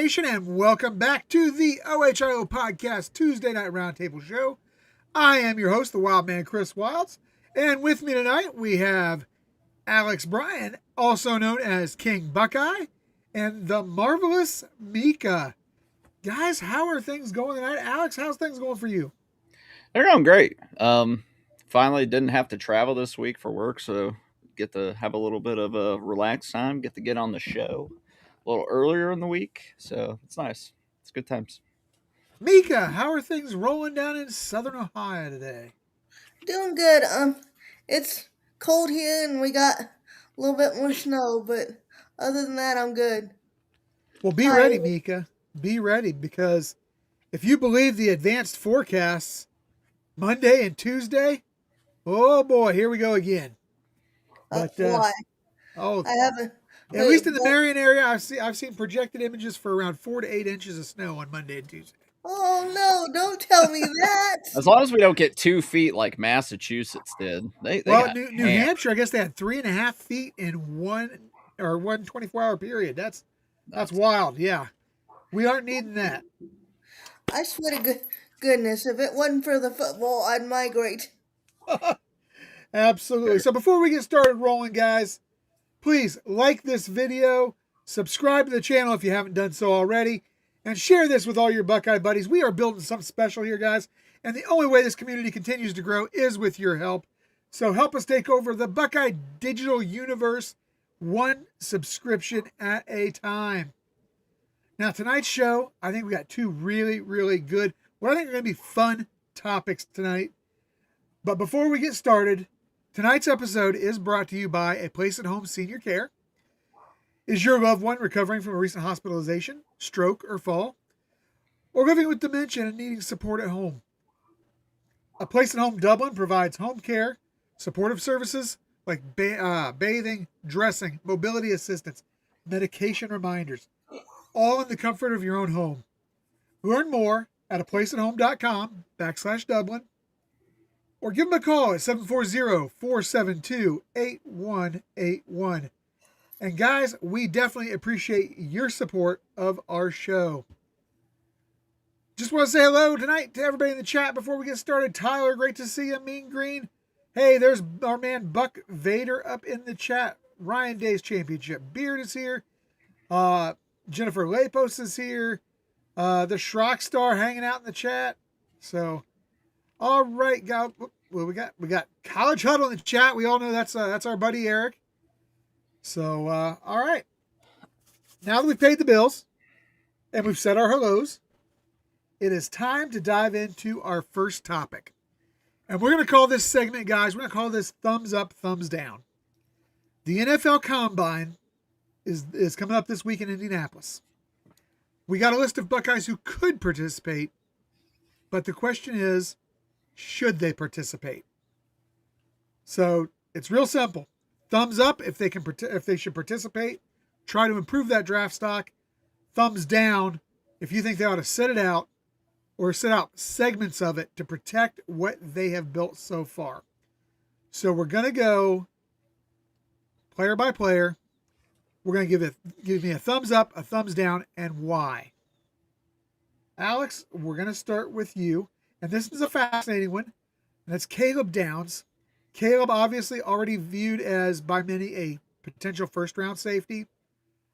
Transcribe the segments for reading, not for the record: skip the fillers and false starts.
Nation, and welcome back to the OHIO Podcast Tuesday Night Roundtable Show. I am your host, the Wild Man, Chris Wilds, and with me tonight we have Alex Bryan, also known as King Buckeye, and the marvelous Mika. Guys, how are things going tonight? Alex, how's things going for you? They're going great. Finally didn't have to travel this week for work, so get to have a little bit of a relaxed time, get on the show a little earlier in the week, so it's nice. It's good times. Mika, how are things rolling down in Southern Ohio today? Doing good. It's cold here and we got a little bit more snow, but other than that, I'm good. Well, be ready, Mika. Be ready, because if you believe the advanced forecasts, Monday and Tuesday, oh boy, here we go again. But why? I haven't. At least in the Marion area, I've seen projected images for around 4 to 8 inches of snow on Monday and Tuesday. Oh no! Don't tell me that. As long as we don't get 2 feet like Massachusetts did. They got New Hampshire, I guess they had 3.5 feet in one 24-hour period. That's wild. Yeah, we aren't needing that. I swear to goodness, if it wasn't for the football, I'd migrate. Absolutely. So before we get started rolling, guys, please like this video, subscribe to the channel if you haven't done so already, and share this with all your Buckeye buddies. We are building something special here, guys, and the only way this community continues to grow is with your help. So help us take over the Buckeye digital universe, one subscription at a time. Now, tonight's show, I think we got two really, really good, what I think are going to be fun topics tonight. But before we get started, tonight's episode is brought to you by A Place at Home Senior Care. Is your loved one recovering from a recent hospitalization, stroke, or fall? Or living with dementia and needing support at home? A Place at Home Dublin provides home care, supportive services like bathing, dressing, mobility assistance, medication reminders, all in the comfort of your own home. Learn more at aplaceathome.com/Dublin, or give them a call at 740-472-8181. And guys, we definitely appreciate your support of our show. Just want to say hello tonight to everybody in the chat before we get started. Tyler, great to see you. Mean Green. Hey, there's our man Buck Vader up in the chat. Ryan Day's Championship Beard is here. Jennifer Lapos is here. The Schrock Star hanging out in the chat. So, all right, guys. Well, we got College Huddle in the chat. We all know that's our buddy Eric. So, all right. Now that we've paid the bills and we've said our hellos, it is time to dive into our first topic. And we're going to call this segment, guys, we're going to call this Thumbs Up, Thumbs Down. The NFL Combine is coming up this week in Indianapolis. We got a list of Buckeyes who could participate, but the question is, should they participate? So it's real simple. Thumbs up if they should participate. Try to improve that draft stock. Thumbs down if you think they ought to sit it out or sit out segments of it to protect what they have built so far. So we're going to go player by player. We're going to give me a thumbs up, a thumbs down, and why. Alex, we're going to start with you. And this is a fascinating one. And that's Caleb Downs. Caleb, obviously already viewed as by many a potential first-round safety.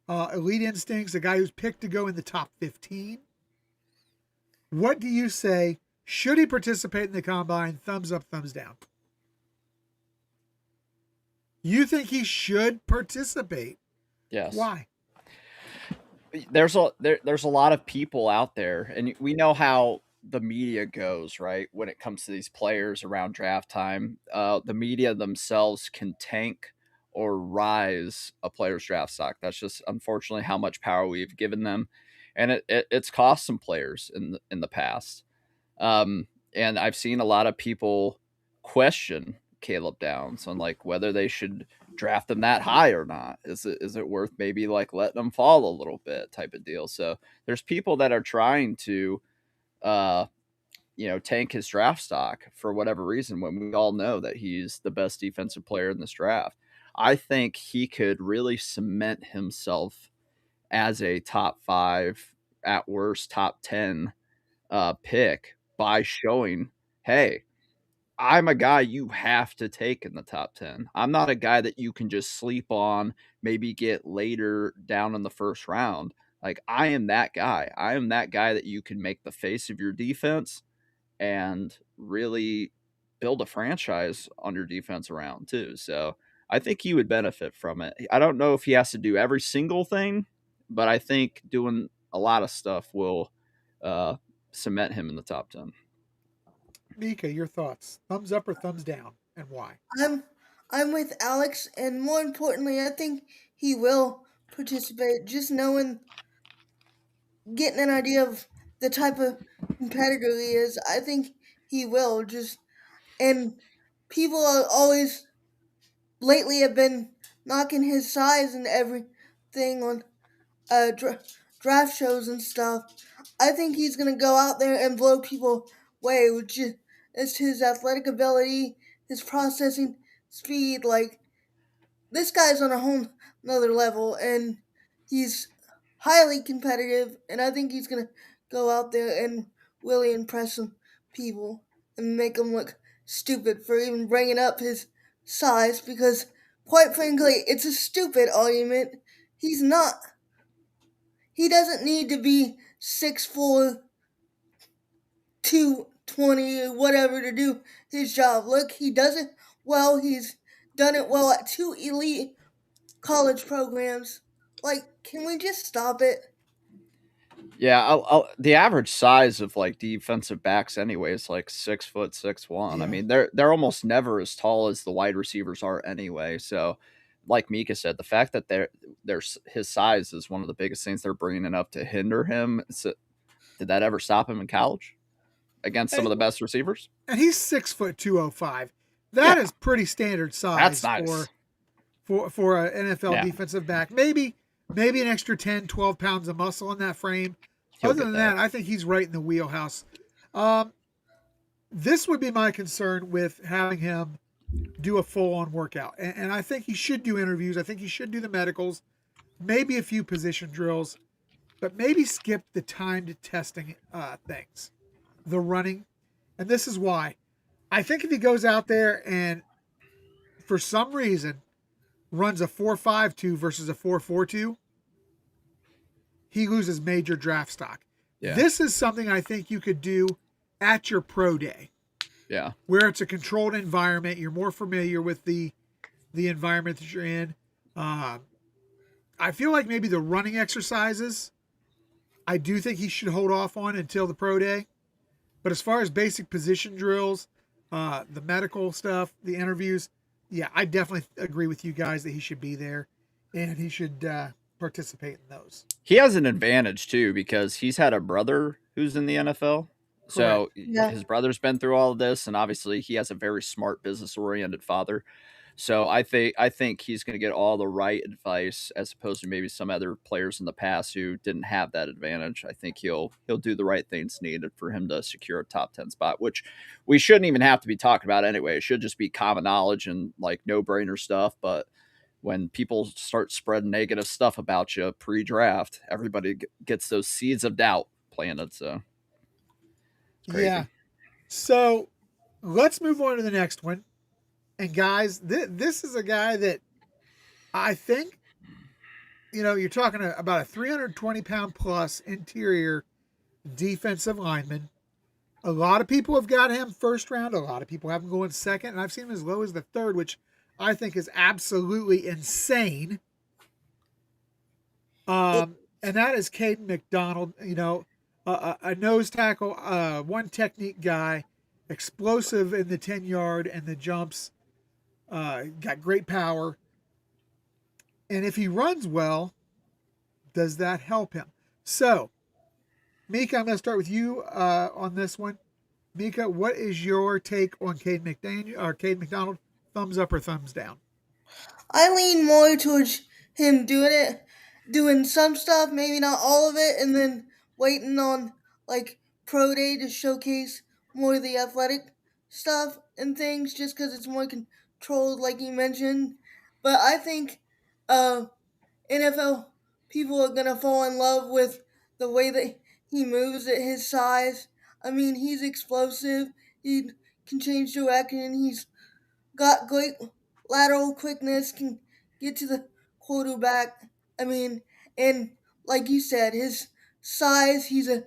Elite instincts, a guy who's picked to go in the top 15. What do you say? Should he participate in the Combine? Thumbs up, thumbs down. You think he should participate? Yes. Why? There's a lot of people out there, and we know how the media goes, right? When it comes to these players around draft time, the media themselves can tank or rise a player's draft stock. That's just unfortunately how much power we've given them, and it's cost some players in the past. And I've seen a lot of people question Caleb Downs on like whether they should draft them that high or not. Is it worth maybe like letting them fall a little bit type of deal? So there's people that are trying to tank his draft stock for whatever reason when we all know that he's the best defensive player in this draft. I think he could really cement himself as a top 5, at worst top 10 pick by showing, hey, I'm a guy you have to take in the top 10. I'm not a guy that you can just sleep on, maybe get later down in the first round. Like, I am that guy. I am that guy that you can make the face of your defense and really build a franchise on your defense around too. So I think he would benefit from it. I don't know if he has to do every single thing, but I think doing a lot of stuff will uh, cement him in the top 10. Mika, your thoughts? Thumbs up or thumbs down, and why? I'm I'm with Alex, and more importantly, I think he will participate. Just knowing, getting an idea of the type of competitor he is, I think he will. Just and people are always lately have been knocking his size and everything on draft shows and stuff. I think he's gonna go out there and blow people away with just his athletic ability, his processing speed. Like, this guy's on a whole another level, and he's highly competitive. And I think he's gonna go out there and really impress some people and make them look stupid for even bringing up his size. Because, quite frankly, it's a stupid argument. He's not. He doesn't need to be 6'4", 220 or whatever to do his job. Look, he does it well. He's done it well at two elite college programs. Like, can we just stop it? Yeah, the average size of like defensive backs anyway is like 6 foot 6'1". I Yeah. mean, they're almost never as tall as the wide receivers are anyway. So, like Mika said, the fact that his size is one of the biggest things they're bringing up to hinder him. So, did that ever stop him in college against some of And, the best receivers? and he's 6 foot 205. Yeah, That is pretty standard that's size nice. for an NFL Yeah, defensive back. Maybe an extra 10, 12 pounds of muscle in that frame. he'll Other get than that. that, I think he's right in the wheelhouse. Um, this would be my concern with having him do a full on workout. And I think he should do interviews. I think he should do the medicals, maybe a few position drills, but maybe skip the timed testing things, the running. And this is why. I think if he goes out there and for some reason runs a 4.52 versus a 4.42, he loses major draft stock. Yeah, This is something I think you could do at your pro day, yeah, where it's a controlled environment. You're more familiar with the environment that you're in. Uh, I feel like maybe the running exercises, I do think he should hold off on until the pro day. But as far as basic position drills, the medical stuff, the interviews, yeah, I definitely agree with you guys that he should be there and he should participate in those. he has an advantage too because he's had a brother who's in the NFL. Correct. So Yeah. his brother's been through all of this, and obviously he has a very smart, business-oriented father. So I think he's going to get all the right advice as opposed to maybe some other players in the past who didn't have that advantage. I think he'll do the right things needed for him to secure a top 10 spot, which we shouldn't even have to be talking about anyway. It should just be common knowledge and like no-brainer stuff, but when people start spreading negative stuff about you pre-draft, everybody gets those seeds of doubt planted. So it's Yeah. crazy. So let's move on to the next one. And guys, this is a guy that I think, you're talking about a 320-pound plus interior defensive lineman. A lot of people have got him first round. A lot of people have him going second. And I've seen him as low as the third, which I think is absolutely insane. It, And that is Caden McDonald, a nose tackle, one technique guy, explosive in the 10-yard and the jumps, got great power. And if he runs well, does that help him? So, Mika, I'm going to start with you on this one. Mika, what is your take on Caden McDonald? Thumbs up or thumbs down? I lean more towards him doing some stuff, maybe not all of it, and then waiting on, like, pro day to showcase more of the athletic stuff and things, just because it's more controlled, like you mentioned. But I think uh, NFL people are gonna fall in love with the way that he moves at his size. I mean, he's explosive. He can change direction. He's got great lateral quickness. Can get to the quarterback. I mean, and like you said, his size. He's a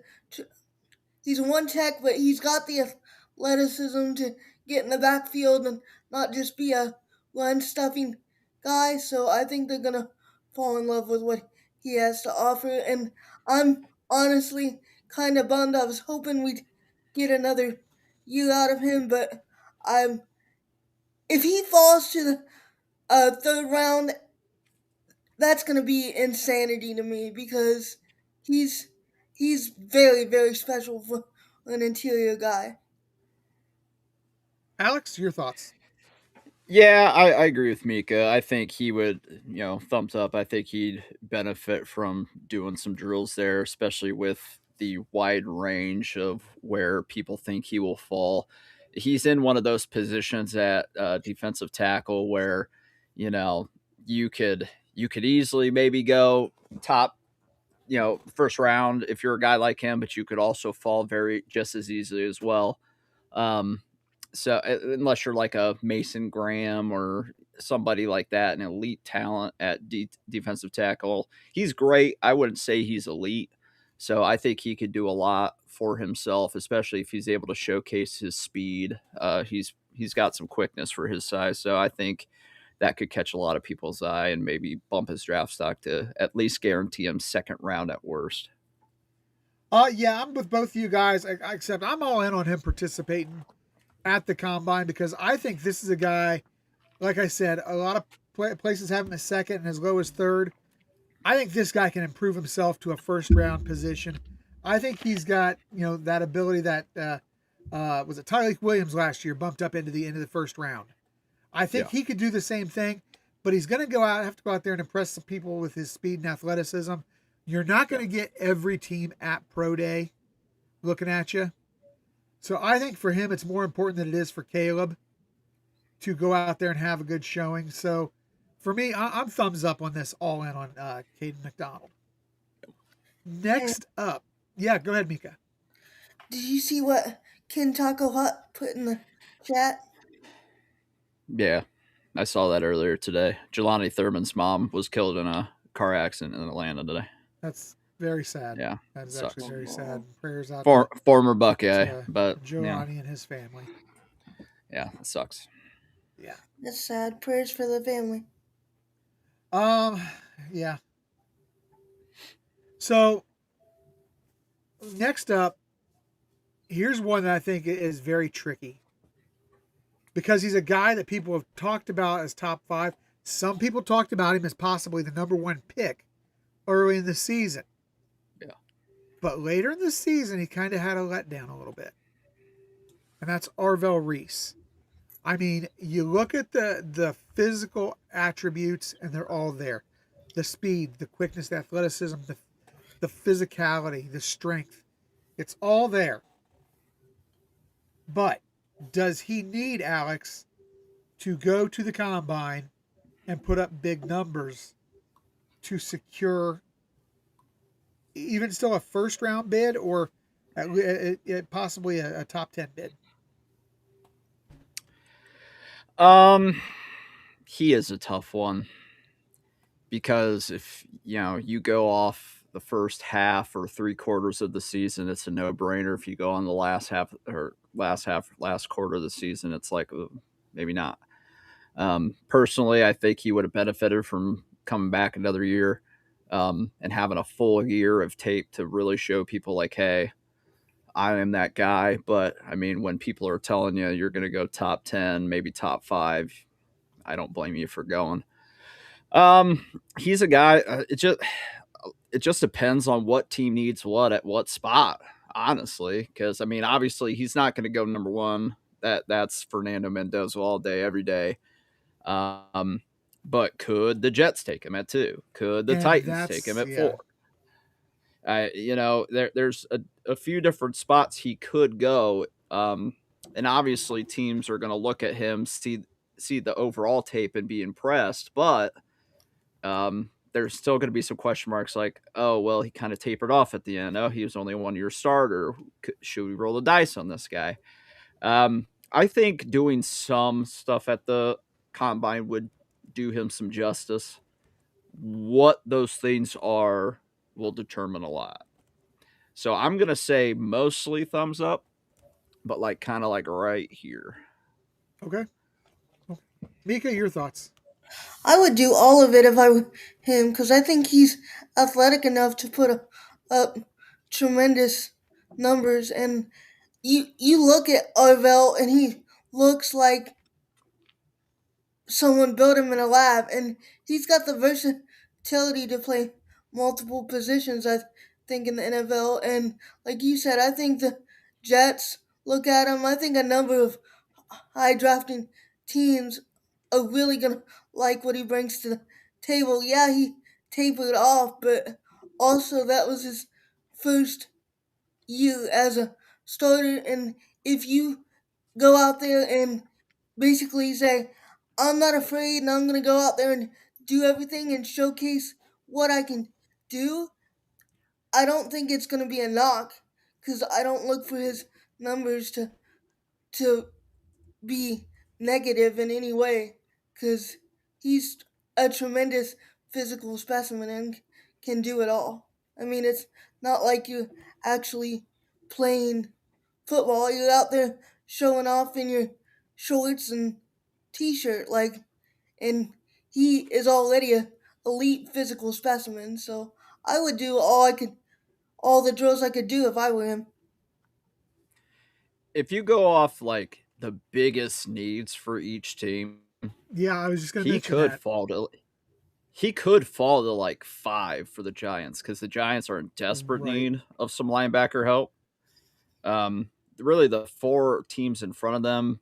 one tech, but he's got the athleticism to get in the backfield and not just be a run stuffing guy. So I think they're gonna fall in love with what he has to offer. And I'm honestly kind of bummed. I was hoping we'd get another year out of him, but I'm if he falls to the third round, that's gonna be insanity to me because he's he's very special for an interior guy. Alex, your thoughts? Yeah, I agree with Mika. I think he would, thumbs up. I think he'd benefit from doing some drills there, especially with the wide range of where people think he will fall. He's in one of those positions at defensive tackle where, you know, you could easily maybe go top, first round if you're a guy like him, but you could also fall very just as easily as well. Um, so unless you're like a Mason Graham or somebody like that, an elite talent at defensive tackle, he's great. I wouldn't say he's elite. So I think he could do a lot for himself, especially if he's able to showcase his speed. He's got some quickness for his size, so I think that could catch a lot of people's eye and maybe bump his draft stock to at least guarantee him second round at worst. Yeah, I'm with both of you guys, except I'm all in on him participating at the combine because I think this is a guy, like I said, a lot of places have him as second and as low as third. I think this guy can improve himself to a first round position. I think he's got, that ability that was it Tyreek Williams last year bumped up into the first round. I think Yeah. he could do the same thing, but he's going to have to go out there and impress some people with his speed and athleticism. You're not going to get every team at pro day looking at you. So I think for him, it's more important than it is for Caleb to go out there and have a good showing. So for me, I'm thumbs up on this, all in on Caden McDonald. And Next up, yeah, go ahead, Mika. did you see what Ken Taco Hut put in the chat? Yeah, I saw that earlier today. Jelani Thurman's mom was killed in a car accident in Atlanta today. That's very sad. Yeah, That is actually sucks. very sad. Prayers out Former Buckeye, to but Giovanni and his family. yeah, it sucks. Yeah. That's sad. Prayers for the family. Um. Yeah. So next up, here's one that I think is very tricky because he's a guy that people have talked about as top 5. Some people talked about him as possibly the number 1 pick early in the season. Yeah. But later in the season, he kind of had a letdown a little bit. And that's Arvell Reese. I mean, you look at the physical attributes, and they're all there. The speed, the quickness, the athleticism, the physicality, the strength. It's all there. But does he need, Alex, to go to the combine and put up big numbers to secure even still a first round bid or possibly a top 10 bid? He is a tough one because if you go off the first half or 3/4 of the season, it's a no brainer. If you go on the last quarter of the season, it's like maybe not. Personally, I think he would have benefited from coming back another year and having a full year of tape to really show people like, hey, I am that guy. But I mean, when people are telling you you're going to go top 10, maybe top 5, I don't blame you for going. He's a guy. It just depends on what team needs what at what spot, honestly. Because I mean, obviously, he's not going to go number 1. That's Fernando Mendoza all day, every day. Um, but could the Jets take him at 2? Could the And Titans take him that's, at yeah. 4? There's a few different spots he could go. And obviously teams are going to look at him, see the overall tape and be impressed. But there's still going to be some question marks like, oh, well, he kind of tapered off at the end. Oh, he was only a 1 year starter. Should we roll the dice on this guy? I think doing some stuff at the combine would do him some justice. What those things are will determine a lot. So I'm going to say mostly thumbs up, but like kind of like right here. Okay. Mika, your thoughts? I would do all of it if I were him because I think he's athletic enough to put up tremendous numbers. And you look at Arvell and he looks like someone built him in a lab, and he's got the versatility to play multiple positions. I think in the NFL, and like you said, I think the Jets look at him. I think a number of high drafting teams are really gonna like what he brings to the table. Yeah, he tapered off, but also that was his first year as a starter, and if you go out there and basically say, I'm not afraid and I'm going to go out there and do everything and showcase what I can do, I don't think it's going to be a knock because I don't look for his numbers to be negative in any way because he's a tremendous physical specimen and can do it all. I mean, it's not like you're actually playing football. You're out there showing off in your shorts and t-shirt, like, and he is already a elite physical specimen. So I would do all the drills I could do if I were him. If you go off like the biggest needs for each team, Yeah, I was just going to he mention could that. fall to he could fall to like 5 for the Giants because the Giants are in desperate Right. need of some linebacker help. Really, the 4 teams in front of them,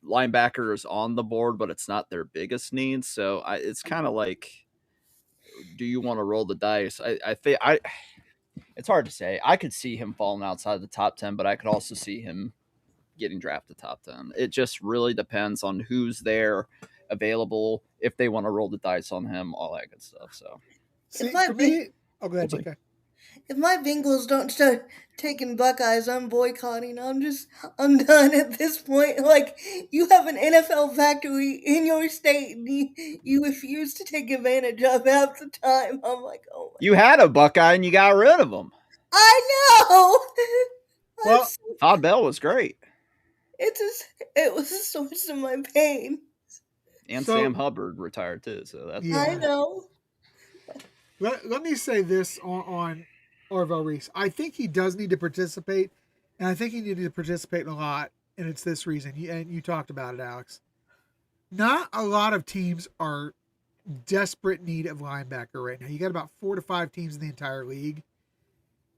linebacker is on the board, but it's not their biggest need. So it's kind of like, do you want to roll the dice? I think it's hard to say. I could see him falling outside the top 10, but I could also see him getting drafted top 10. It just really depends on who's there available, if they want to roll the dice on him, all that good stuff. So If See, my for me, oh, go ahead, we'll see. Mika. if my Bengals don't start taking Buckeyes, I'm boycotting. I'm done at this point. Like, you have an NFL factory in your state and you refuse to take advantage of half the time. I'm like, oh my, You had a Buckeye and you got rid of him. I know. Well, Todd Bell was great. It was a source of my pain. And so Sam Hubbard retired too, so that's I yeah, know. let me say this on Orville Reese. I think he does need to participate, and I think he needed to participate a lot, and it's this reason. And you talked about it, Alex. Not a lot of teams are desperate need of linebacker right now. You got about 4 to 5 teams in the entire league.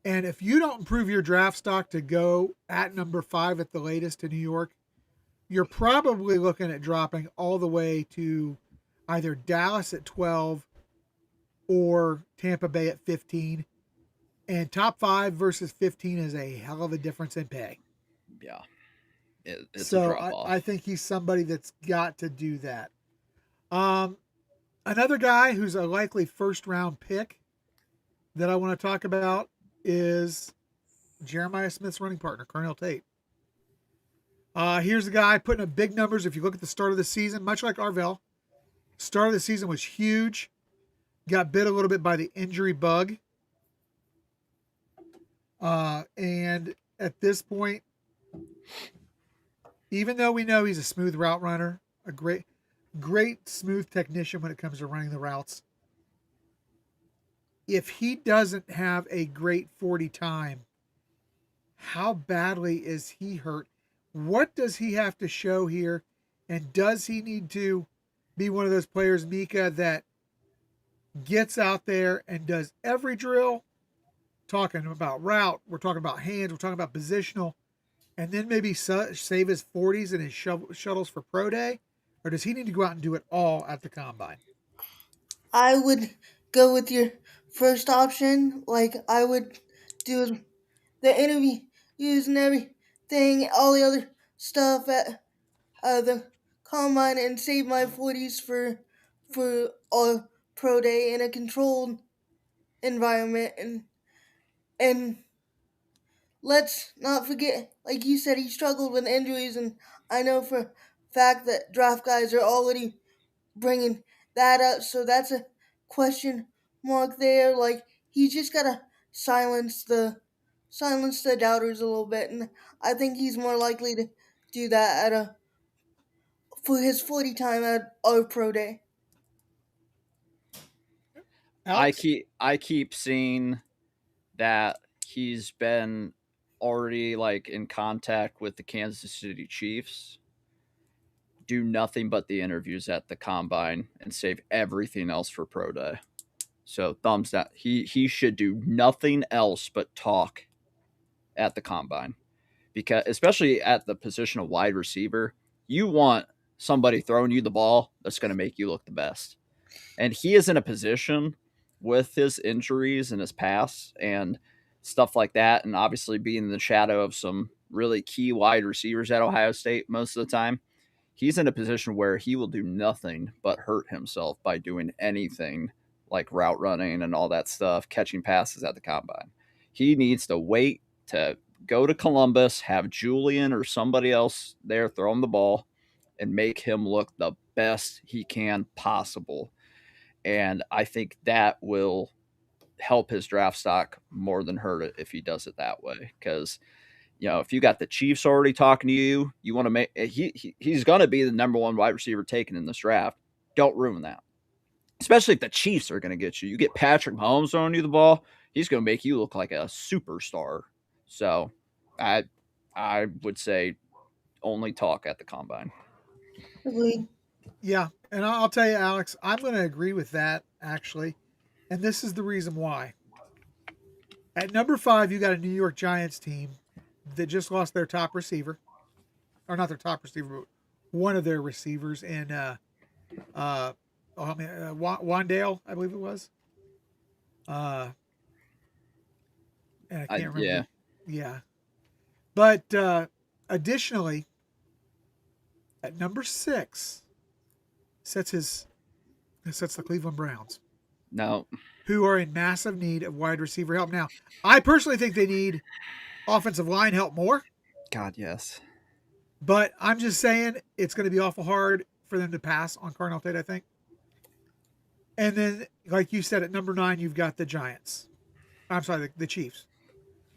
And if you don't improve your draft stock to go at number 5 at the latest to New York, you're probably looking at dropping all the way to either Dallas at 12 or Tampa Bay at 15. And top 5 versus 15 is a hell of a difference in pay. yeah, it's a So drop off. I think he's somebody that's got to do that. Another guy who's a likely first round pick that I want to talk about is Jeremiah Smith's running partner, Cornell Tate. Here's a guy putting up big numbers. If you look at the start of the season, much like Arvell, start of the season was huge. Got bit a little bit by the injury bug. And at this point, even though we know he's a smooth route runner, a great smooth technician when it comes to running the routes, if he doesn't have a great 40 time, how badly is he hurt? What does he have to show here? And does he need to be one of those players, Mika, that gets out there and does every drill? Talking about route, we're talking about hands, we're talking about positional, and then maybe save his 40s and his shuttles for pro day? Or does he need to go out and do it all at the combine? I would go with your first option. Like, I would do the interviews and everything, all the other stuff at the combine, and save my 40s for pro day in a controlled environment, and let's not forget, like you said, he struggled with injuries, and I know for a fact that draft guys are already bringing that up. So that's a question mark there. Like he just gotta silence the doubters a little bit, and I think he's more likely to do that at a for his 40 time at our pro day. Alex? I keep seeing that he's been already like in contact with the Kansas City Chiefs. Do nothing but the interviews at the combine and save everything else for pro day. So thumbs down. He should do nothing else but talk at the combine, because especially at the position of wide receiver, you want somebody throwing you the ball that's going to make you look the best. And he is in a position with his injuries in his past and stuff like that, and obviously being in the shadow of some really key wide receivers at Ohio State most of the time, he's in a position where he will do nothing but hurt himself by doing anything like route running and all that stuff, catching passes at the combine. He needs to wait to go to Columbus, have Julian or somebody else there throw him the ball, and make him look the best he can possible. And I think that will help his draft stock more than hurt it if he does it that way. Because if you got the Chiefs already talking to you, you want to make he's going to be the number one wide receiver taken in this draft. Don't ruin that. Especially if the Chiefs are going to get you. You get Patrick Mahomes throwing you the ball, he's going to make you look like a superstar. So, I would say only talk at the combine. Agreed. Yeah, and I'll tell you, Alex, I'm going to agree with that actually, and this is the reason why. At number 5, you got a New York Giants team that just lost their top receiver, or not their top receiver, but one of their receivers in Wandale, I believe it was. And I can't remember. Yeah. Yeah, but additionally, at number 6, sets the Cleveland Browns, No. who are in massive need of wide receiver help. Now, I personally think they need offensive line help more, God, yes. but I'm just saying it's going to be awful hard for them to pass on Cardinal Tate, I think. And then, like you said, at number 9, you've got the Giants. I'm sorry, the Chiefs.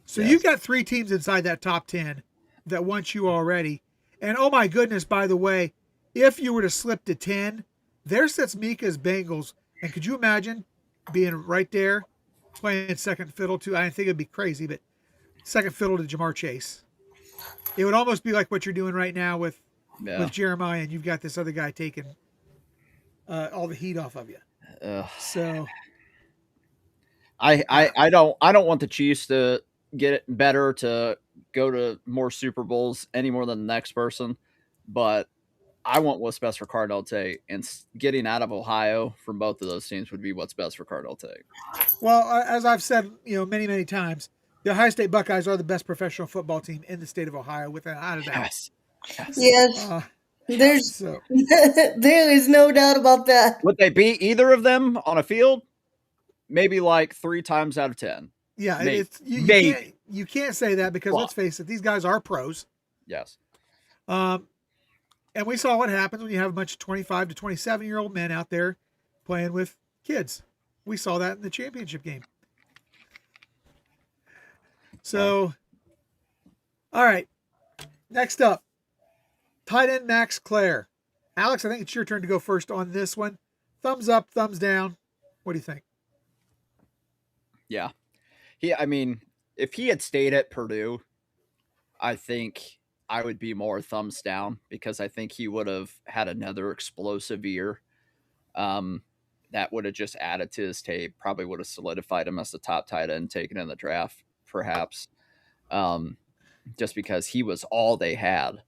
So Yes. you've got 3 teams inside that top 10 that want you already. And oh my goodness, by the way, if you were to slip to 10, there sits Mika's Bengals. And could you imagine being right there playing second fiddle to, I think it'd be crazy, but second fiddle to Jamar Chase. It would almost be like what you're doing right now with Jeremiah, and you've got this other guy taking all the heat off of you. So I don't want the Chiefs to get it better, to go to more Super Bowls any more than the next person, but I want what's best for Cardinal Tate, and getting out of Ohio from both of those teams would be what's best for Cardinal Tate. Well, as I've said, many times, the Ohio State Buckeyes are the best professional football team in the state of Ohio, without a doubt. Yes. There's So there is no doubt about that. Would they beat either of them on a field? Maybe like 3 times out of 10. yeah, Maybe. it's Maybe. you can't say that because let's face it, these guys are pros. Yes. And we saw what happens when you have a bunch of 25 to 27-year-old men out there playing with kids. We saw that in the championship game. So, all right. Next up, tight end Max Clare. Alex, I think it's your turn to go first on this one. Thumbs up, thumbs down. What do you think? Yeah. If he had stayed at Purdue, I think I would be more thumbs down, because I think he would have had another explosive year. That would have just added to his tape, probably would have solidified him as the top tight end taken in the draft, perhaps. Just because he was all they had.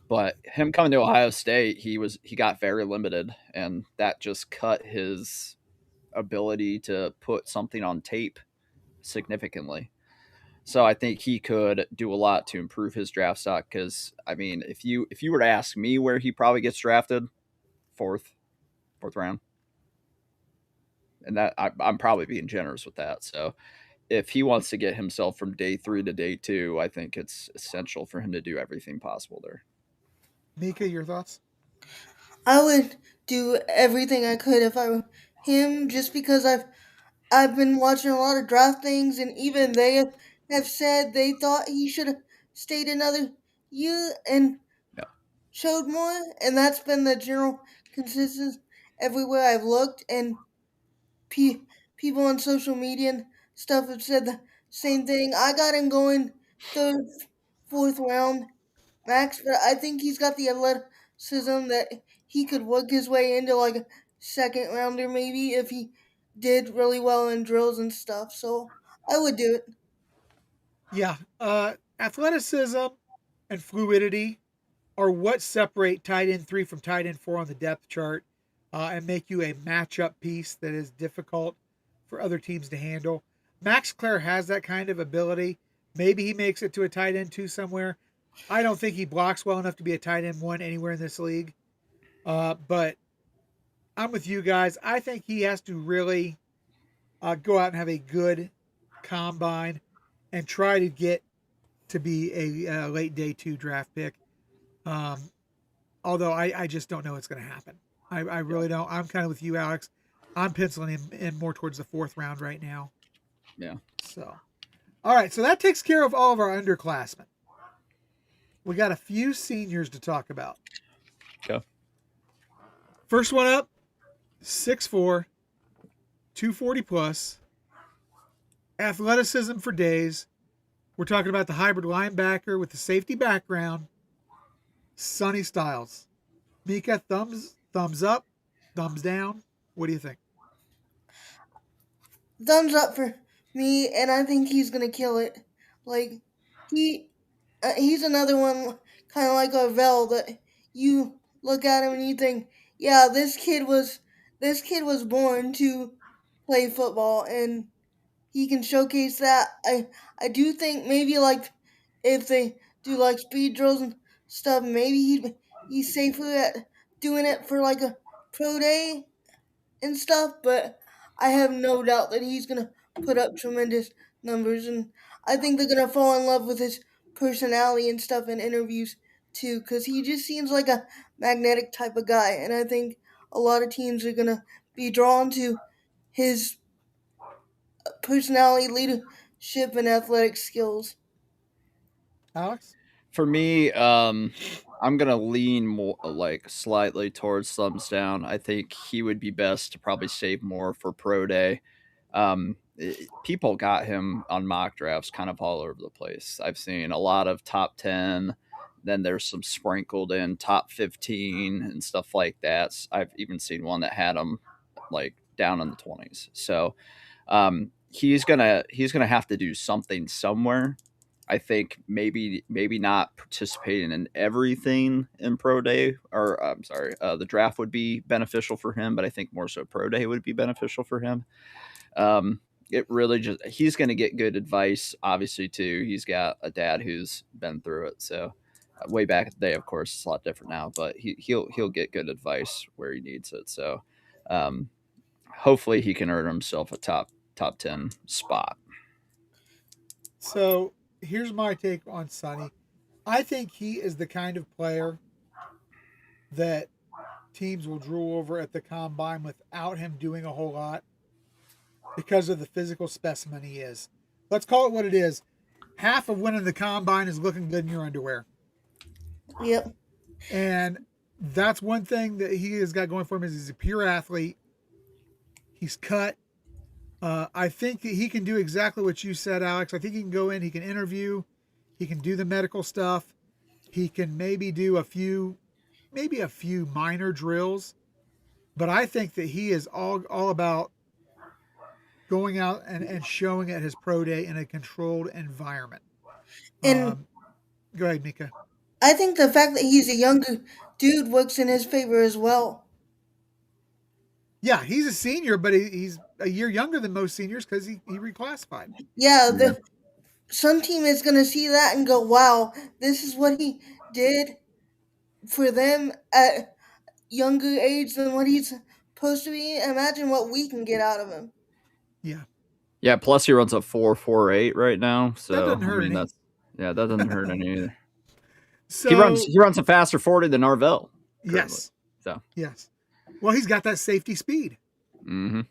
But him coming to Ohio State, he got very limited, and that just cut his ability to put something on tape significantly. So I think he could do a lot to improve his draft stock. Because if you were to ask me where he probably gets drafted, fourth round. and that I'm probably being generous with that. So if he wants to get himself from day 3 to day 2, I think it's essential for him to do everything possible there. Mika, your thoughts? I would do everything I could if I were him, just because I've been watching a lot of draft things, and even they have said they thought he should have stayed another year and Yeah. showed more, and that's been the general consensus everywhere I've looked. And pe- people on social media and stuff have said the same thing. I got him going third, fourth round max, but I think he's got the athleticism that he could work his way into like a second rounder maybe if he did really well in drills and stuff. So I would do it. Yeah. Athleticism and fluidity are what separate tight end 3 from tight end 4 on the depth chart, and make you a matchup piece that is difficult for other teams to handle. Max Clare has that kind of ability. Maybe he makes it to a tight end 2 somewhere. I don't think he blocks well enough to be a tight end 1 anywhere in this league. But I'm with you guys. I think he has to really go out and have a good combine and try to get to be a late day 2 draft pick. Um, Although I just don't know what's going to happen. I Yeah. really don't. I'm kind of with you, Alex. I'm penciling him in more towards the 4th round right now. Yeah. So, all right. So that takes care of all of our underclassmen. We got a few seniors to talk about. Okay. First one up, 6'4", 240 plus, athleticism for days. We're talking about the hybrid linebacker with the safety background, Sonny Styles. Mika, thumbs up, thumbs down. What do you think? Thumbs up for me, and I think he's gonna kill it. Like he, he's another one kind of like Arvell that you look at him and you think, yeah, this kid was born to play football, and he can showcase that. I do think maybe like if they do like speed drills and stuff, maybe he's safer at doing it for like a pro day and stuff. But I have no doubt that he's gonna put up tremendous numbers, and I think they're gonna fall in love with his personality and stuff in interviews too, because he just seems like a magnetic type of guy, and I think a lot of teams are gonna be drawn to his personality, leadership, and athletic skills. Alex? For me, I'm gonna lean more like slightly towards thumbs down. I think he would be best to probably save more for pro day. People got him on mock drafts kind of all over the place. I've seen a lot of top 10, then there's some sprinkled in top 15 and stuff like that. I've even seen one that had him like down in the 20s. So he's gonna have to do something somewhere. I think maybe not participating in everything in pro day, or I'm sorry, the draft would be beneficial for him, but I think more so pro day would be beneficial for him. It really just he's going to get good advice, obviously too. He's got a dad who's been through it, so way back in the day, of course, it's a lot different now, but he'll get good advice where he needs it. So um, hopefully he can earn himself a top 10 spot. So here's my take on Sonny. I think he is the kind of player that teams will drool over at the combine without him doing a whole lot because of the physical specimen he is. Let's call it what it is. Half of winning the combine is looking good in your underwear. Yep. And that's one thing that he has got going for him is he's a pure athlete. He's cut. I think that he can do exactly what you said, Alex. I think he can go in, he can interview, he can do the medical stuff. He can maybe a few minor drills, but I think that he is all about going out and showing at his pro day in a controlled environment. And Um, Go ahead, Mika. I think the fact that he's a younger dude works in his favor as well. Yeah, he's a senior, but he's a year younger than most seniors because he reclassified. Yeah, Yeah. some team is going to see that and go, wow, this is what he did for them at younger age than what he's supposed to be. Imagine what we can get out of him. Yeah, Yeah, plus he runs a 4.48 right now. that So doesn't I hurt mean any. that doesn't hurt any either. So He runs a faster 40 than Arvell currently. yes, So yes. Well, he's got that safety speed. mm-hmm.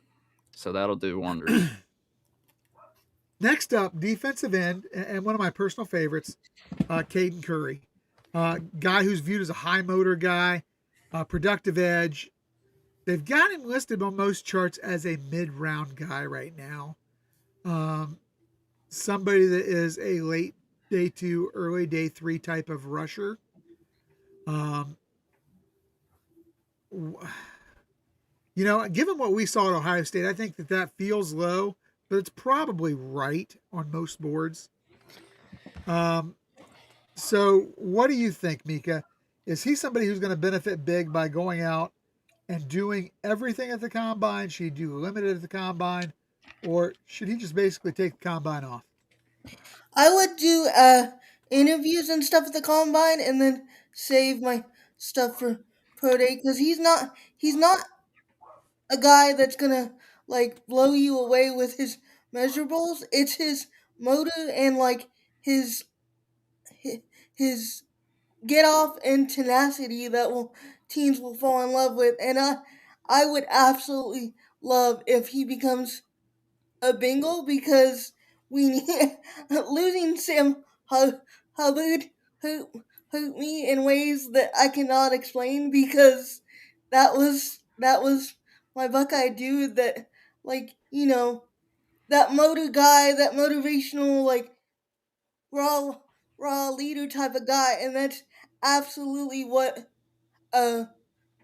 So that'll do wonders. Next up, defensive end, and one of my personal favorites, Caden Curry, guy who's viewed as a high motor guy, productive edge. They've got him listed on most charts as a mid-round guy right now. Somebody that is a late day 2, early day 3 type of rusher. Um, given what we saw at Ohio State, I think that feels low, but it's probably right on most boards. So what do you think, Mika? Is he somebody who's going to benefit big by going out and doing everything at the combine? Should he do limited at the combine? Or should he just basically take the combine off? I would do interviews and stuff at the combine, and then save my stuff for pro day, because he's not a guy that's gonna like blow you away with his measurables. It's his motor and like his his get off and tenacity that will teens will fall in love with. And I would absolutely love if he becomes a Bengal, because we need losing Sam Hubbard hurt, hurt me in ways that I cannot explain, because that was my Buckeye dude, that, like, that motor guy, that motivational, like, raw raw leader type of guy. And that's absolutely what uh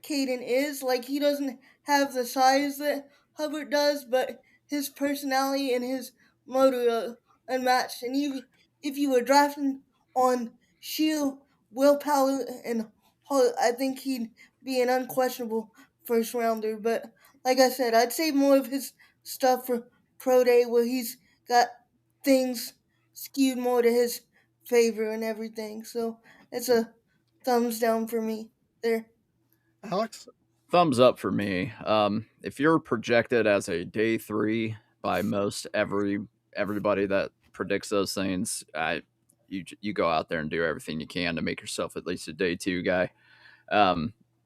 Caden is. Like, he doesn't have the size that Hubbard does, but his personality and his motor are unmatched. And if you were drafting on sheer willpower and heart, I think he'd be an unquestionable first rounder. But like I said, I'd say more of his stuff for pro day, where he's got things skewed more to his favor and everything. So it's a thumbs down for me there. Alex? Thumbs up for me. If you're projected as a day 3 by most everybody that predicts those things, you go out there and do everything you can to make yourself at least a day 2 guy.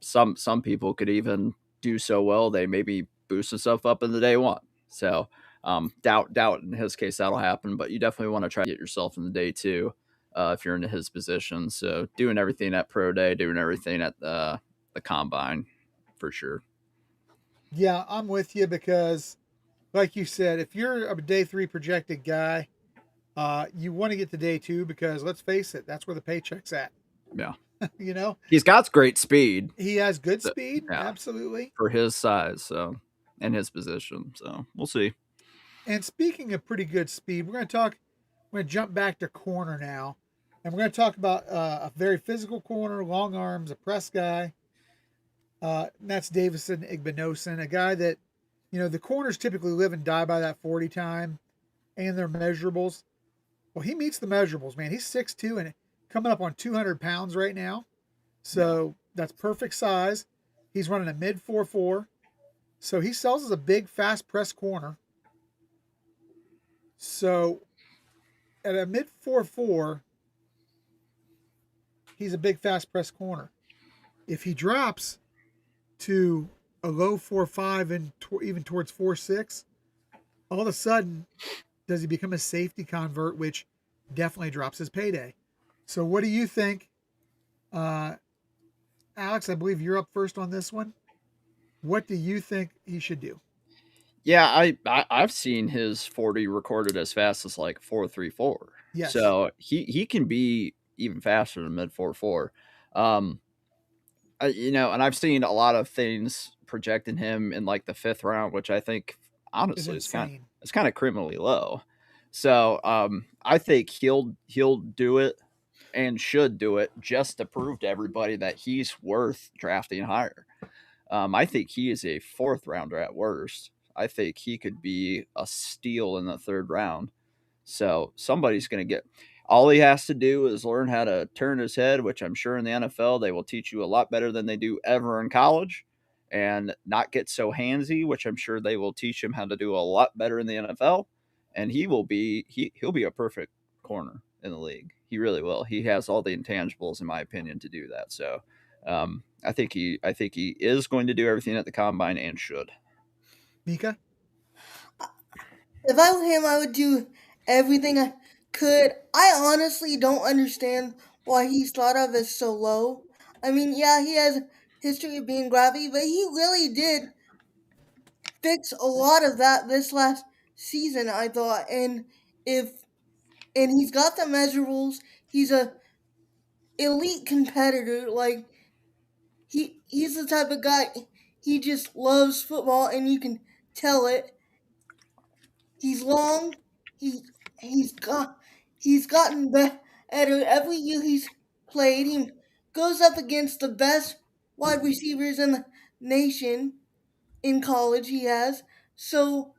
Some people could even do so well they maybe boost themselves up in the day 1. So doubt in his case that'll happen, but you definitely want to try to get yourself in the day 2 if you're in his position. So doing everything at pro day, doing everything at the combine for sure. Yeah, I'm with you because, like you said, if you're a day 3 projected guy, you want to get to day 2 because, let's face it, that's where the paycheck's at. Yeah. you know, He's got great speed. he has good So, speed, yeah, absolutely. for his size, so and his position. So we'll see. And speaking of pretty good speed, we're going to jump back to corner now. And we're going to talk about a very physical corner, long arms, a press guy. And that's Davison Igbinosun, a guy that, the corners typically live and die by that 40 time and their measurables. Well, he meets the measurables, man. He's 6'2" and coming up on 200 pounds right now. So that's perfect size. He's running a mid 4.4. So he sells as a big, fast press corner. So at a mid 4.4, he's a big, fast press corner. If he drops to a low 4.5 and even towards 4.6, all of a sudden, does he become a safety convert, which definitely drops his payday. So what do you think? Alex, I believe you're up first on this one. What do you think he should do? Yeah, I've seen his 40 recorded as fast as like 4.34. Yes. So he can be even faster than mid 4.4. And I've seen a lot of things projecting him in like the 5th round, which I think honestly is kind of criminally low. So I think he'll do it and should do it just to prove to everybody that he's worth drafting higher. I think he is a 4th rounder at worst. I think he could be a steal in the 3rd round. So somebody's going to get. All he has to do is learn how to turn his head, which I'm sure in the NFL they will teach you a lot better than they do ever in college. and not get so handsy, which I'm sure they will teach him how to do a lot better in the NFL. And he'll be a perfect corner in the league. He really will. He has all the intangibles, in my opinion, to do that. So I think he is going to do everything at the combine and should. Mika? If I were him, I would do everything I could. I honestly don't understand why he's thought of as so low. I mean, yeah, he has history of being grabby, but he really did fix a lot of that this last season, I thought. If and he's got the measurables. He's a elite competitor. Like he's the type of guy. He just loves football, and you can tell it. He's long. He he's got he's gotten better every year he's played. He goes up against the best wide receivers in the nation in college. He has so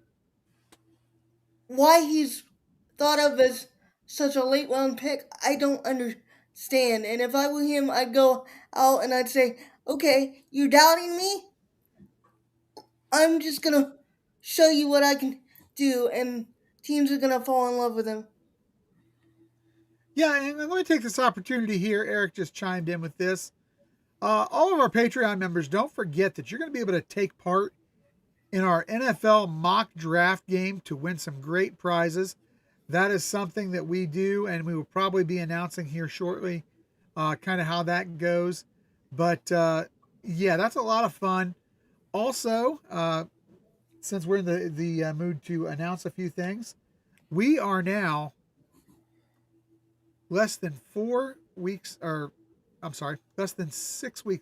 why he's thought of as such a late round pick, I don't understand. And if I were him, I'd go out and I'd say, okay, you're doubting me? I'm just going to show you what I can do. And teams are going to fall in love with him. Yeah, and let me take this opportunity here. Eric just chimed in with this. All of our Patreon members, don't forget that you're going to be able to take part in our NFL mock draft game to win some great prizes. That is something that we do, and we will probably be announcing here shortly kind of how that goes. But yeah, that's a lot of fun. Also, since we're in the mood to announce a few things, we are now less than 6 weeks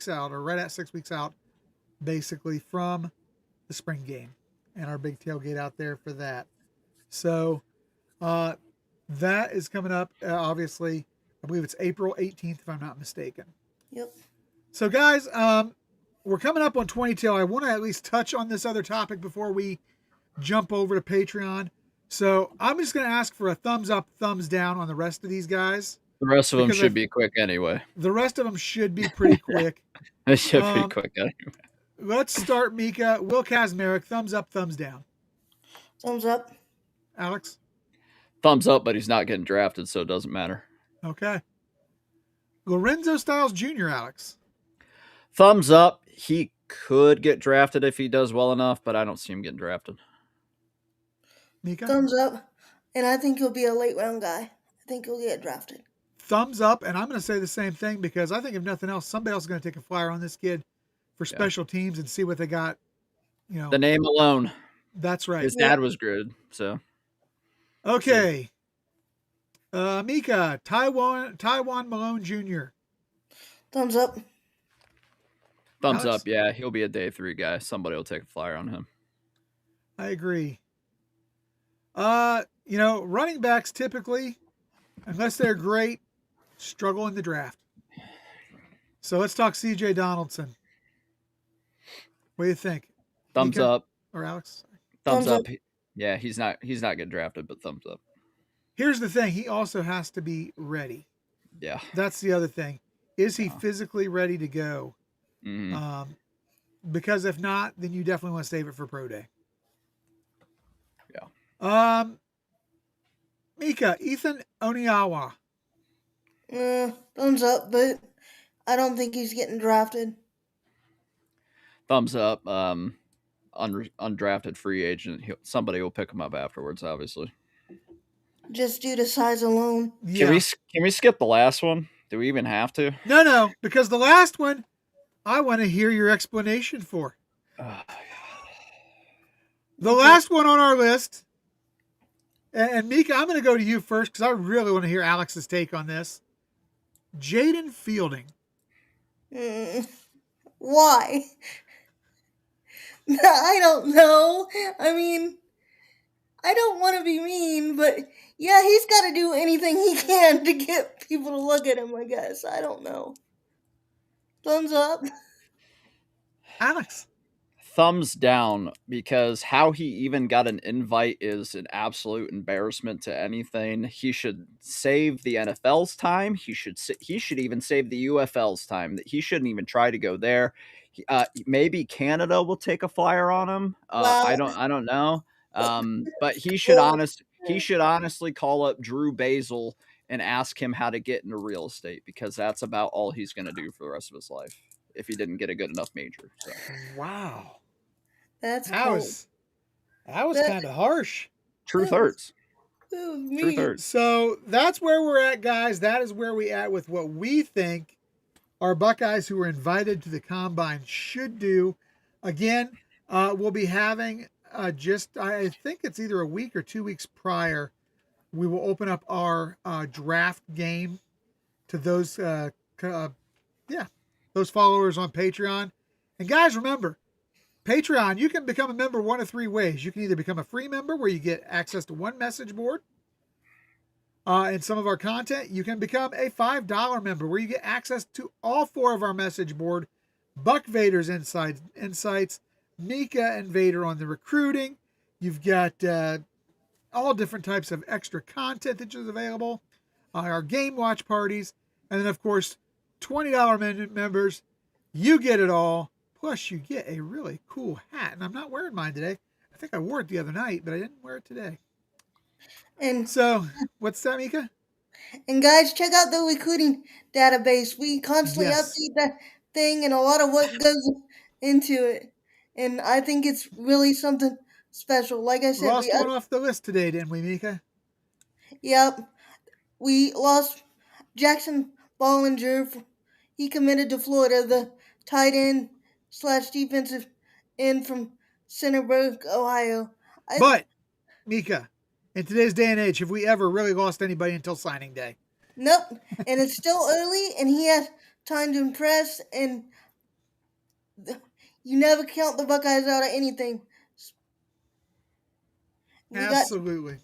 out, or right at 6 weeks out, basically, from the spring game and our big tailgate out there for that. So that is coming up, obviously. I believe it's April 18th, if I'm not mistaken. Yep. So, guys, we're coming up on 20 till. I want to at least touch on this other topic before we jump over to Patreon. So I'm just going to ask for a thumbs up, thumbs down on the rest of these guys. The rest of them should be quick anyway. The rest of them should be pretty quick. They should be quick anyway. Let's start, Mika. Will Kazmarek, thumbs up, thumbs down. Thumbs up. Alex? Thumbs up, but he's not getting drafted, so it doesn't matter. Okay. Lorenzo Styles Jr., Alex? Thumbs up. He could get drafted if he does well enough, but I don't see him getting drafted. Mika? Thumbs up. And I think he'll be a late round guy. I think he'll get drafted. Thumbs up, and I'm going to say the same thing because I think if nothing else, somebody else is going to take a flyer on this kid for special teams and see what they got. You know, the name alone. That's right. His dad was good, so. Okay. Mika, Taiwan Malone Jr. Thumbs up. Thumbs Alex? up, yeah. He'll be a day 3 guy. Somebody will take a flyer on him. I agree. Running backs typically, unless they're great, struggle in the draft. So let's talk CJ Donaldson. What do you think? Thumbs Mika up. Or Alex? Thumbs up. Yeah, he's not getting drafted, but thumbs up. Here's the thing. He also has to be ready. Yeah. That's the other thing. Is he physically ready to go? Mm-hmm. Because if not, then you definitely want to save it for pro day. Yeah. Mika, Ethan Oniawa. Thumbs up, but I don't think he's getting drafted. Thumbs up. Undrafted free agent. Somebody will pick him up afterwards, obviously. Just due to size alone. Yeah. Can we skip the last one? Do we even have to? No, because the last one, I want to hear your explanation for. The last one on our list, and Mika, I'm going to go to you first because I really want to hear Alex's take on this. Jaden Fielding. Why? I don't know. I mean, I don't want to be mean, but yeah, he's got to do anything he can to get people to look at him, I guess. I don't know. Thumbs up. Alex. Thumbs down, because how he even got an invite is an absolute embarrassment to anything. He should save the NFL's time. He should even save the UFL's time. He shouldn't even try to go there. Maybe Canada will take a flyer on him. Wow. I don't know. But Well, he should honestly call up Drew Basil and ask him how to get into real estate, because that's about all he's going to do for the rest of his life if he didn't get a good enough major. So Wow. that's That cold. was that was That kind of harsh. truth that was hurts. that was Truth mean. hurts. So that's where we're at, guys. That is where we at with what we think our Buckeyes who were invited to the combine should do. Again, we'll be having I think it's either a week or 2 weeks prior, we will open up our draft game to those those followers on Patreon. And guys, remember, Patreon, you can become a member one of three ways. You can either become a free member where you get access to one message board and some of our content. You can become a $5 member where you get access to all four of our message board, Buck Vader's insights, Mika and Vader on the recruiting. You've got all different types of extra content that is available, our game watch parties, and then, of course, $20 members. You get it all. Plus, you get a really cool hat. And I'm not wearing mine today. I think I wore it the other night, but I didn't wear it today. And So, what's that, Mika? and guys, check out the recruiting database. We constantly Yes. update that thing, and a lot of what goes into it. And I think it's really something special. Like I said, Lost one off the list today, didn't we, Mika? yep, we lost Jackson Bollinger. He committed to Florida, the tight end slash defensive end from Centerburg, Ohio. But, Mika, in today's day and age, have we ever really lost anybody until signing day? Nope. And it's still early, and he has time to impress. And you never count the Buckeyes out of anything. Absolutely.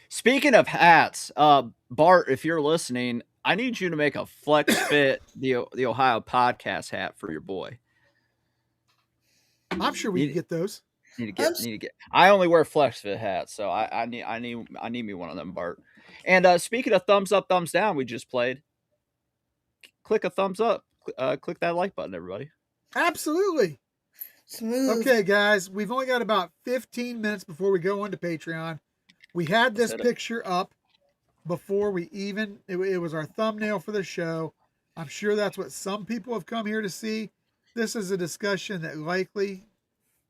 Speaking of hats, Bart, if you're listening, I need you to make a Flex Fit the Ohio podcast hat for your boy. I'm sure we can get those. Need to get. I only wear Flex Fit hats, so I need me one of them, Bart. And speaking of thumbs up, thumbs down, we just played. Click a thumbs up. Click that like button, everybody. Absolutely. Smooth. Okay, guys, we've only got about 15 minutes before we go on to Patreon. We had this picture up before we even, it was our thumbnail for the show. I'm sure that's what some people have come here to see. This is a discussion that likely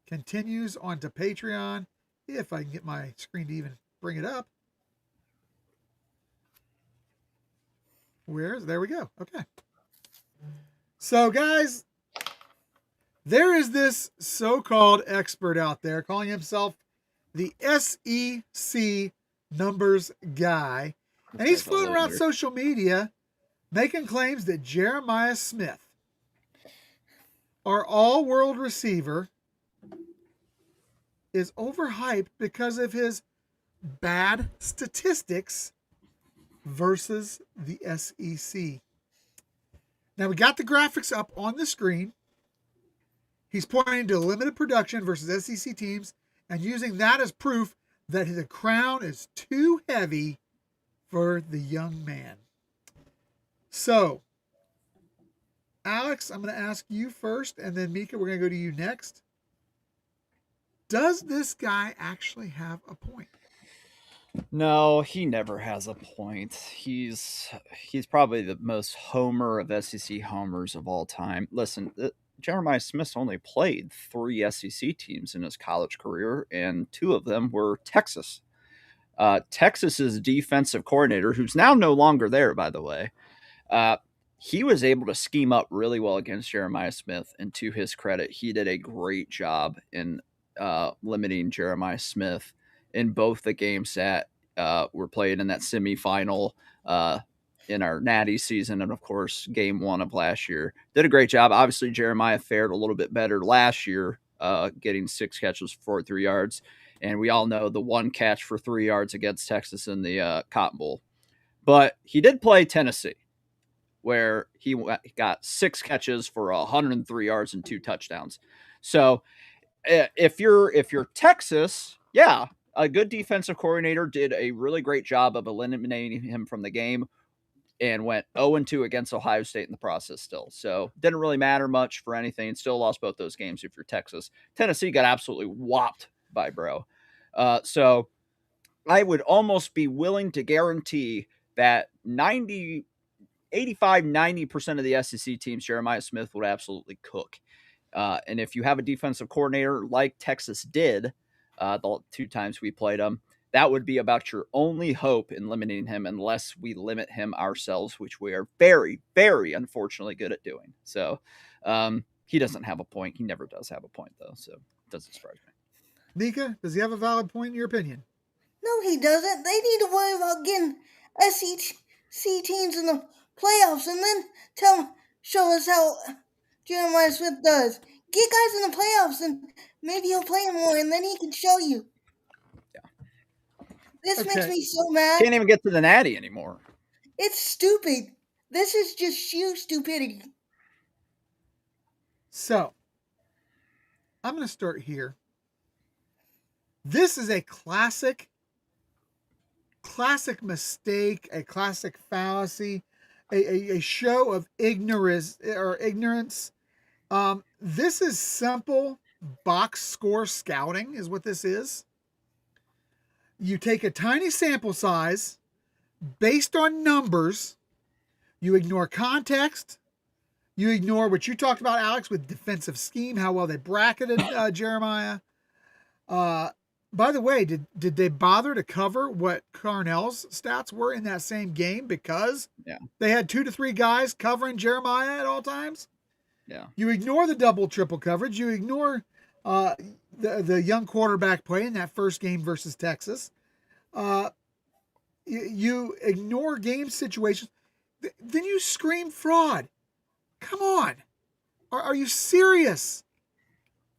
continues onto Patreon, if I can get my screen to even bring it up. There we go. Okay. So, guys, there is this so-called expert out there calling himself the SEC numbers guy. And he's floating around social media making claims that Jeremiah Smith, our all-world receiver, is overhyped because of his bad statistics versus the SEC. Now, we got the graphics up on the screen. He's pointing to limited production versus SEC teams and using that as proof that the crown is too heavy for the young man. So, Alex, I'm going to ask you first, and then Mika, we're going to go to you next. Does this guy actually have a point? No, he never has a point. He's probably the most homer of SEC homers of all time. Listen, Jeremiah Smith's only played 3 SEC teams in his college career, and 2 of them were Texas. Texas's defensive coordinator, who's now no longer there, by the way, he was able to scheme up really well against Jeremiah Smith, and to his credit, he did a great job in limiting Jeremiah Smith in both the games that were played in that semifinal in our Natty season, and of course, game 1 of last year. Did a great job. Obviously, Jeremiah fared a little bit better last year, getting 6 catches for 3 yards. And we all know the 1 catch for 3 yards against Texas in the Cotton Bowl. But he did play Tennessee, where he got 6 catches for 103 yards and 2 touchdowns. So if you're Texas, yeah, a good defensive coordinator did a really great job of eliminating him from the game. and went 0-2 against Ohio State in the process still. So didn't really matter much for anything. Still lost both those games if you're Texas. Tennessee got absolutely whopped by Bro. So I would almost be willing to guarantee that 90% of the SEC teams, Jeremiah Smith would absolutely cook. And if you have a defensive coordinator like Texas did the 2 times we played them, that would be about your only hope in limiting him unless we limit him ourselves, which we are very, very unfortunately good at doing. So he doesn't have a point. He never does have a point, though. So it doesn't surprise me. Nika, does he have a valid point in your opinion? No, he doesn't. They need to worry about getting SEC teams in the playoffs and then show us how Jeremiah Smith does. Get guys in the playoffs and maybe he'll play more and then he can show you. Yeah. This makes me so mad. Can't even get to the natty anymore. It's stupid. This is just sheer stupidity. So, I'm going to start here. This is a classic mistake, a classic fallacy, a show of ignorance. This is simple box score scouting is what this is. You take a tiny sample size based on numbers. You ignore context. You ignore what you talked about, Alex, with defensive scheme, how well they bracketed Jeremiah. By the way, did they bother to cover what Carnell's stats were in that same game because they had 2 to 3 guys covering Jeremiah at all times? Yeah. You ignore the double, triple coverage. You ignore the young quarterback play in that first game versus Texas. You ignore game situations. Then you scream fraud. Come on. Are you serious?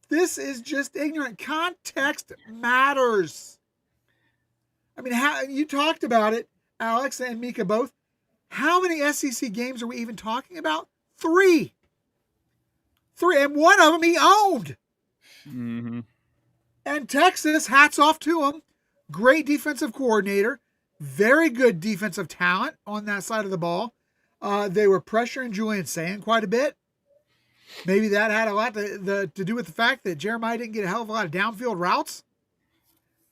This is just ignorant. Context matters. I mean, how you talked about it, Alex and Mika both. How many SEC games are we even talking about? 3. And one of them he owned. Mm-hmm. And Texas, hats off to him. Great defensive coordinator. Very good defensive talent on that side of the ball. They were pressuring Julian Sand quite a bit. Maybe that had a lot to do with the fact that Jeremiah didn't get a hell of a lot of downfield routes.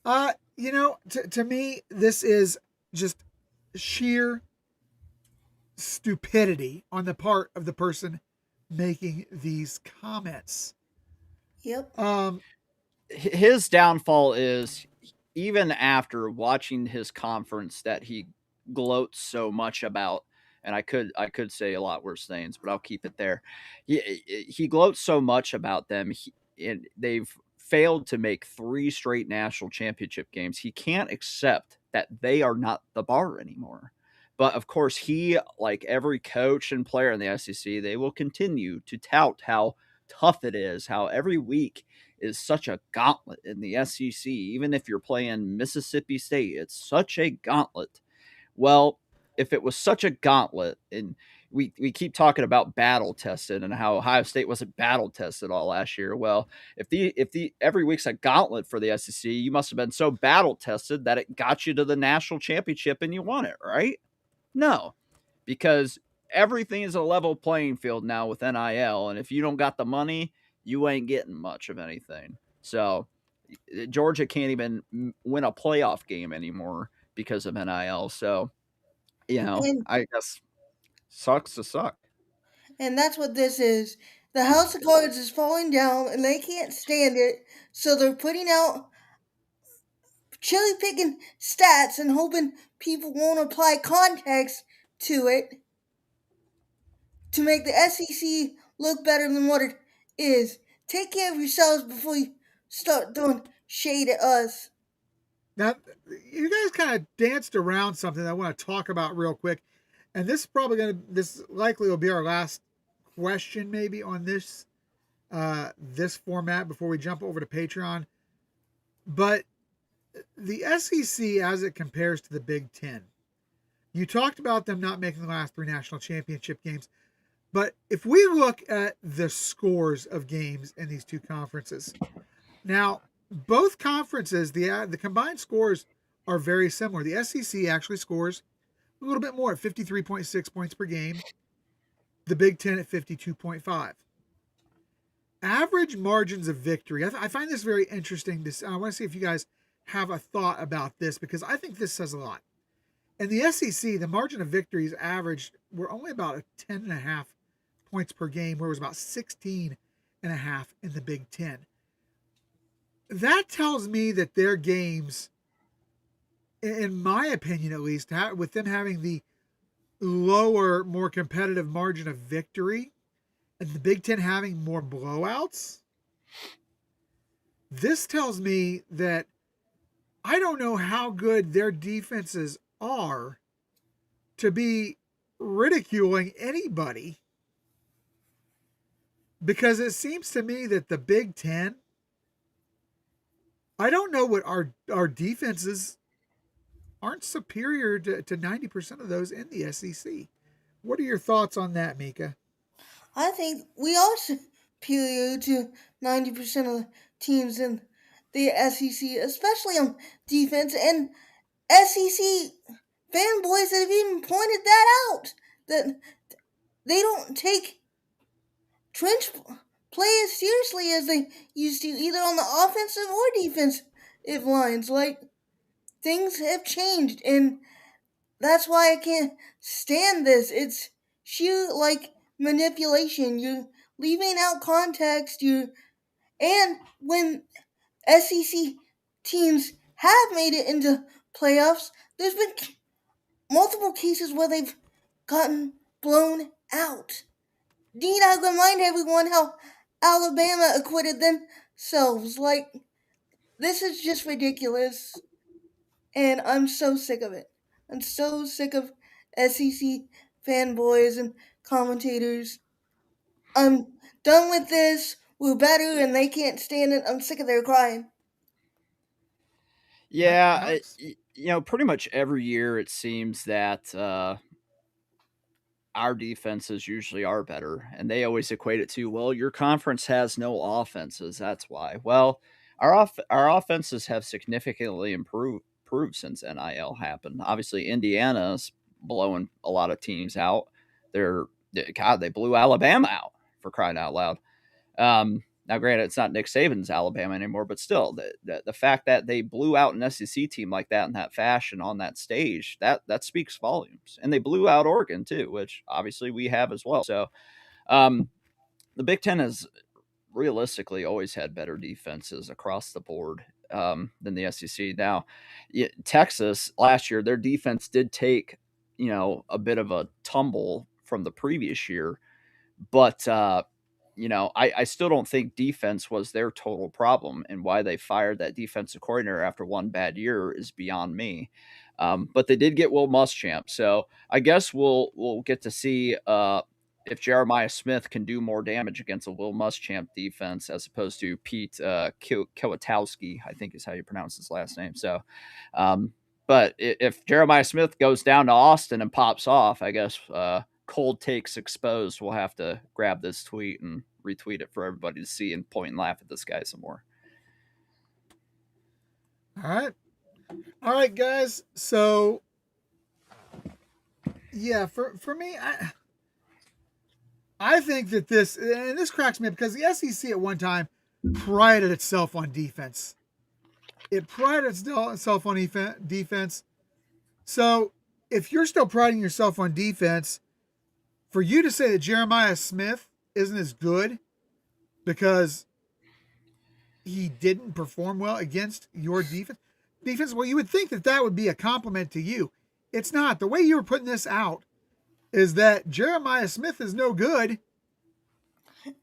To me, this is just sheer stupidity on the part of the person making these comments. Yep. His downfall is even after watching his conference that he gloats so much about. And I could say a lot worse things, but I'll keep it there. He gloats so much about them. And they've failed to make 3 straight national championship games. He can't accept that they are not the bar anymore. But of course, he, like every coach and player in the SEC, they will continue to tout how tough it is, how every week is such a gauntlet in the SEC. Even if you're playing Mississippi State, it's such a gauntlet. Well, if it was such a gauntlet, and we keep talking about battle tested and how Ohio State wasn't battle tested all last year. Well, if the every week's a gauntlet for the SEC, you must have been so battle tested that it got you to the national championship and you won it, right? No, because everything is a level playing field now with NIL, and if you don't got the money, you ain't getting much of anything. So Georgia can't even win a playoff game anymore because of NIL. So, I guess sucks to suck. And that's what this is. The House of Cards is falling down and they can't stand it. So they're putting out cherry picking stats and hoping people won't apply context to it to make the SEC look better than what it is. Take care of yourselves before you start throwing shade at us. Now, you guys kind of danced around something I want to talk about real quick. And this likely will be our last question maybe on this format before we jump over to Patreon. But the SEC as it compares to the Big Ten, you talked about them not making the last 3 national championship games. But if we look at the scores of games in these 2 conferences, now both conferences, the combined scores are very similar. The SEC actually scores a little bit more at 53.6 points per game. The Big Ten at 52.5. Average margins of victory. I find this very interesting. I want to see if you guys have a thought about this because I think this says a lot. In the SEC, the margin of victories averaged were only about a 10.5 points per game, where it was about 16.5 in the Big Ten. That tells me that their games, in my opinion at least, with them having the lower, more competitive margin of victory, and the Big Ten having more blowouts, this tells me that I don't know how good their defenses are to be ridiculing anybody, because it seems to me that the Big Ten, I don't know what our defenses aren't superior to 90% of those in the SEC. What are your thoughts on that, Mika? I think we are superior to 90% of teams in the SEC, especially on defense. And SEC fanboys that have even pointed that out, that they don't take trench play as seriously as they used to, either on the offensive or defensive lines. Like, things have changed, and that's why I can't stand this. It's sheer, like, manipulation. You're leaving out context. And when SEC teams have made it into playoffs, there's been multiple cases where they've gotten blown out. Need I remind everyone how Alabama acquitted themselves? Like, this is just ridiculous, and I'm so sick of it. I'm so sick of SEC fanboys and commentators. I'm done with this. We're better, and they can't stand it. I'm sick of their crying. All right, Yeah, Alex. pretty much every year it seems that our defenses usually are better, and they always equate it to, well, your conference has no offenses. That's why. Well, our offenses have significantly improved since NIL happened. Obviously, Indiana's blowing a lot of teams out. They're God, they blew Alabama out, for crying out loud. Now, granted, it's not Nick Saban's Alabama anymore, but still, the fact that they blew out an SEC team like that in that fashion on that stage, that speaks volumes. And they blew out Oregon too, which obviously we have as well. So um, the Big Ten has realistically always had better defenses across the board than the SEC. Now, Texas last year, their defense did take a bit of a tumble from the previous year, but I still don't think defense was their total problem, and why they fired that defensive coordinator after one bad year is beyond me. But they did get Will Muschamp, so I guess we'll get to see if Jeremiah Smith can do more damage against a Will Muschamp defense as opposed to Pete Kwiatkowski, I think is how you pronounce his last name. So, but if Jeremiah Smith goes down to Austin and pops off, I guess cold takes exposed. We'll have to grab this tweet and retweet it for everybody to see and point and laugh at this guy some more. All right. All right, guys. So, yeah, for me, I think that this cracks me up because the SEC at one time prided itself on defense. It prided itself on defense. So, if you're still priding yourself on defense, for you to say that Jeremiah Smith isn't as good because he didn't perform well against your defense, well, you would think that would be a compliment to you. It's not. The way you were putting this out is that Jeremiah Smith is no good,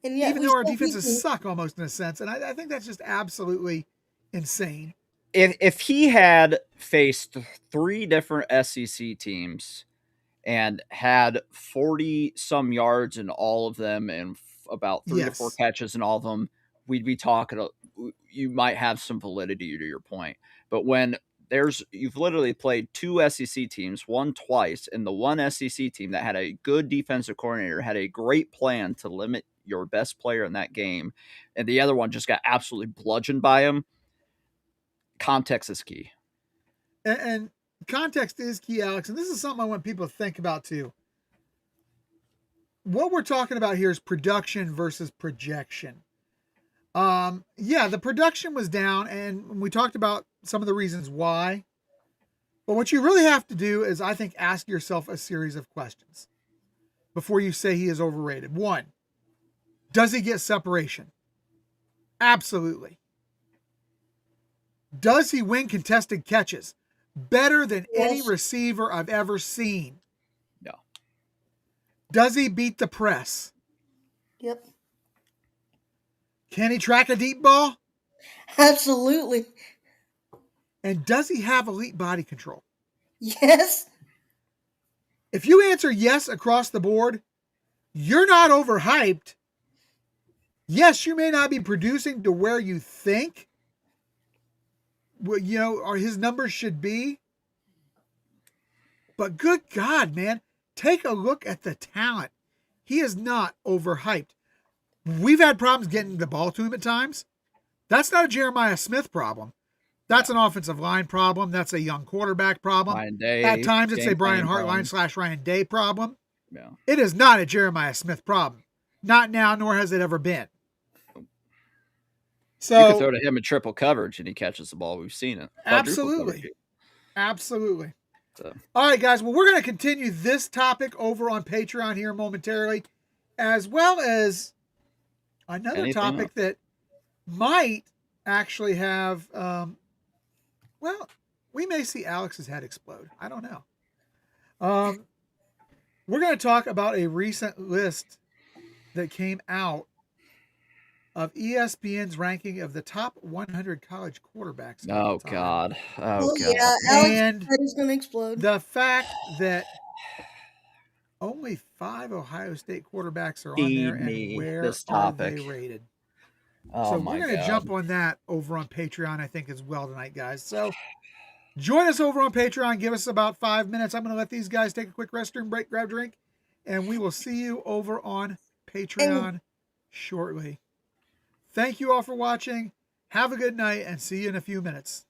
And yet even we though our still beat defenses you. suck almost in a sense. And I think that's just absolutely insane. If he had faced three different SEC teams and had 40 some yards in all of them and about 3 to 4 Yes. catches in all of them, we'd be talking. You might have some validity to your point. But when you've literally played two SEC teams, one twice, and the one SEC team that had a good defensive coordinator had a great plan to limit your best player in that game, and the other one just got absolutely bludgeoned by him. Context is key. And context is key, Alex, and this is something I want people to think about too. What we're talking about here is production versus projection. Yeah, the production was down, and we talked about some of the reasons why. But what you really have to do is, I think, ask yourself a series of questions before you say he is overrated. One, does he get separation? Absolutely. Does he win contested catches? Better than any receiver I've ever seen. No. Does he beat the press? Yep. Can he track a deep ball? Absolutely. And does he have elite body control? Yes. If you answer yes across the board, you're not overhyped. Yes, you may not be producing to where you think, or his numbers should be. But good God, man, take a look at the talent. He is not overhyped. We've had problems getting the ball to him at times. That's not a Jeremiah Smith problem. That's an offensive line problem. That's a young quarterback problem. Ryan Day, at times, it's a Brian problem. Hartline / Ryan Day problem. Yeah. It is not a Jeremiah Smith problem. Not now, nor has it ever been. So you can throw to him in triple coverage and he catches the ball. We've seen it. Absolutely. Absolutely. So. All right, guys. Well, we're going to continue this topic over on Patreon here momentarily, as well as another topic that might actually have, well, we may see Alex's head explode. I don't know. We're going to talk about a recent list that came out of ESPN's ranking of the top 100 college quarterbacks. Oh, God. Oh, God. Yeah, and Alex's head is going to explode. The fact that only 5 Ohio State quarterbacks are on there, and where are they rated? Oh, so we're going to jump on that over on Patreon, I think, as well tonight, guys. So join us over on Patreon. Give us about 5 minutes. I'm going to let these guys take a quick restroom break, grab a drink, and we will see you over on Patreon shortly. Thank you all for watching. Have a good night, and see you in a few minutes.